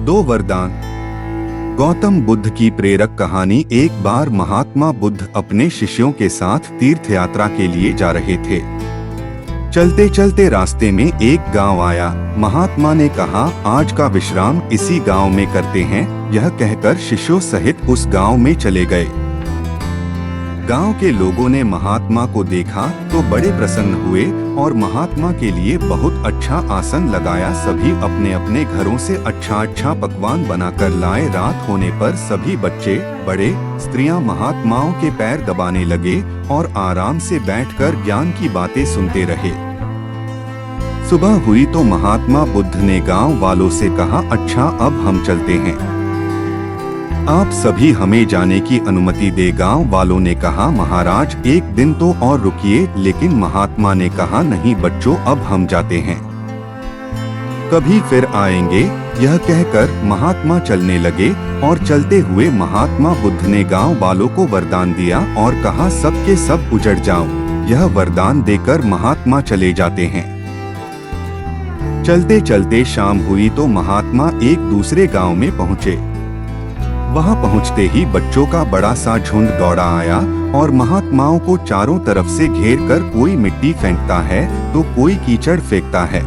दो वरदान। गौतम बुद्ध की प्रेरक कहानी। एक बार महात्मा बुद्ध अपने शिष्यों के साथ तीर्थ यात्रा के लिए जा रहे थे। चलते चलते रास्ते में एक गांव आया। महात्मा ने कहा, आज का विश्राम इसी गांव में करते हैं। यह कहकर शिष्यों सहित उस गांव में चले गए। गांव के लोगों ने महात्मा को देखा तो बड़े प्रसन्न हुए और महात्मा के लिए बहुत अच्छा आसन लगाया। सभी अपने अपने घरों से अच्छा अच्छा पकवान बनाकर लाए। रात होने पर सभी बच्चे, बड़े, स्त्रियां महात्माओं के पैर दबाने लगे और आराम से बैठकर ज्ञान की बातें सुनते रहे। सुबह हुई तो महात्मा बुद्ध ने गांव वालों से कहा, अच्छा अब हम चलते हैं, आप सभी हमें जाने की अनुमति दे। गांव वालों ने कहा, महाराज एक दिन तो और रुकिए। लेकिन महात्मा ने कहा, नहीं बच्चों, अब हम जाते हैं, कभी फिर आएंगे। यह कहकर महात्मा चलने लगे और चलते हुए महात्मा बुद्ध ने गांव वालों को वरदान दिया और कहा, सब के सब उजड़ जाओ। यह वरदान देकर महात्मा चले जाते हैं। चलते चलते शाम हुई तो महात्मा एक दूसरे गांव में पहुँचे। वहां पहुंचते ही बच्चों का बड़ा सा झुंड दौड़ा आया और महात्माओं को चारों तरफ से घेर कर कोई मिट्टी फेंकता है तो कोई कीचड़ फेंकता है।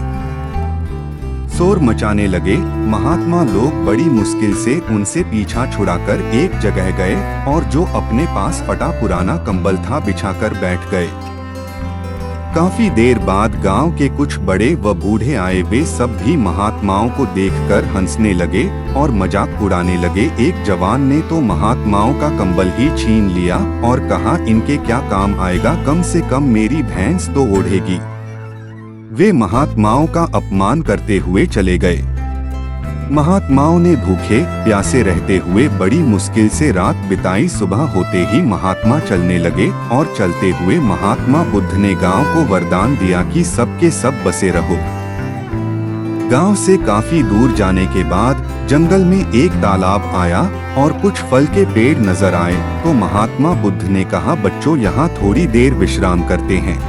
शोर मचाने लगे। महात्मा लोग बड़ी मुश्किल से उनसे पीछा छुड़ाकर एक जगह गए और जो अपने पास फटा पुराना कंबल था बिछाकर बैठ गए। काफी देर बाद गांव के कुछ बड़े व बूढ़े आए। वे सब भी महात्माओं को देखकर हंसने लगे और मजाक उड़ाने लगे। एक जवान ने तो महात्माओं का कंबल ही छीन लिया और कहा, इनके क्या काम आएगा, कम से कम मेरी भैंस तो ओढ़ेगी। वे महात्माओं का अपमान करते हुए चले गए। महात्माओं ने भूखे प्यासे रहते हुए बड़ी मुश्किल से रात बिताई। सुबह होते ही महात्मा चलने लगे और चलते हुए महात्मा बुद्ध ने गांव को वरदान दिया कि सबके सब बसे रहो। गांव से काफी दूर जाने के बाद जंगल में एक तालाब आया और कुछ फल के पेड़ नजर आए तो महात्मा बुद्ध ने कहा, बच्चों यहाँ थोड़ी देर विश्राम करते हैं।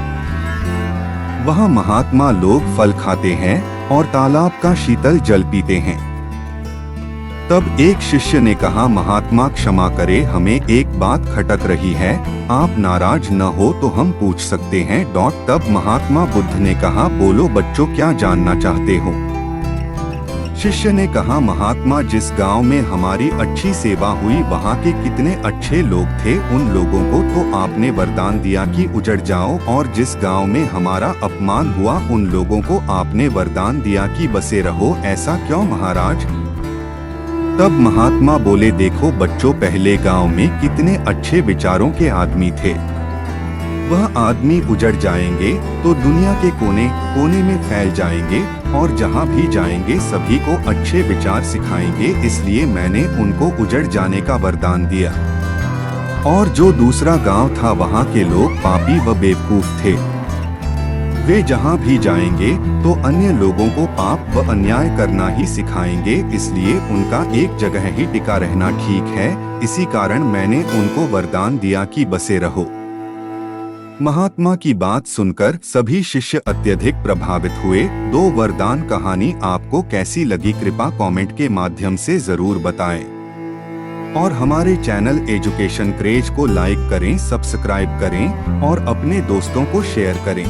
वहाँ महात्मा लोग फल खाते हैं और तालाब का शीतल जल पीते हैं। तब एक शिष्य ने कहा, महात्मा क्षमा करे, हमें एक बात खटक रही है, आप नाराज न हो तो हम पूछ सकते हैं। तब महात्मा बुद्ध ने कहा, बोलो बच्चों, क्या जानना चाहते हो। शिष्य ने कहा, महात्मा जिस गांव में हमारी अच्छी सेवा हुई वहां के कितने अच्छे लोग थे। उन लोगों को तो आपने वरदान दिया कि उजड़ जाओ, और जिस गांव में हमारा अपमान हुआ उन लोगों को आपने वरदान दिया कि बसे रहो। ऐसा क्यों महाराज। तब महात्मा बोले, देखो बच्चों, पहले गांव में कितने अच्छे विचारों के आदमी थे। वह आदमी उजड़ जाएंगे तो दुनिया के कोने कोने में फैल जाएंगे और जहां भी जाएंगे सभी को अच्छे विचार सिखाएंगे। इसलिए मैंने उनको उजड़ जाने का वरदान दिया। और जो दूसरा गांव था वहां के लोग पापी व बेवकूफ थे। वे जहां भी जाएंगे तो अन्य लोगों को पाप व अन्याय करना ही सिखाएंगे। इसलिए उनका एक जगह ही टिका रहना ठीक है। इसी कारण मैंने उनको वरदान दिया कि बसे रहो। महात्मा की बात सुनकर सभी शिष्य अत्यधिक प्रभावित हुए। दो वरदान कहानी आपको कैसी लगी, कृपया कमेंट के माध्यम से जरूर बताएं। और हमारे चैनल एजुकेशन क्रेज को लाइक करें, सब्सक्राइब करें और अपने दोस्तों को शेयर करें।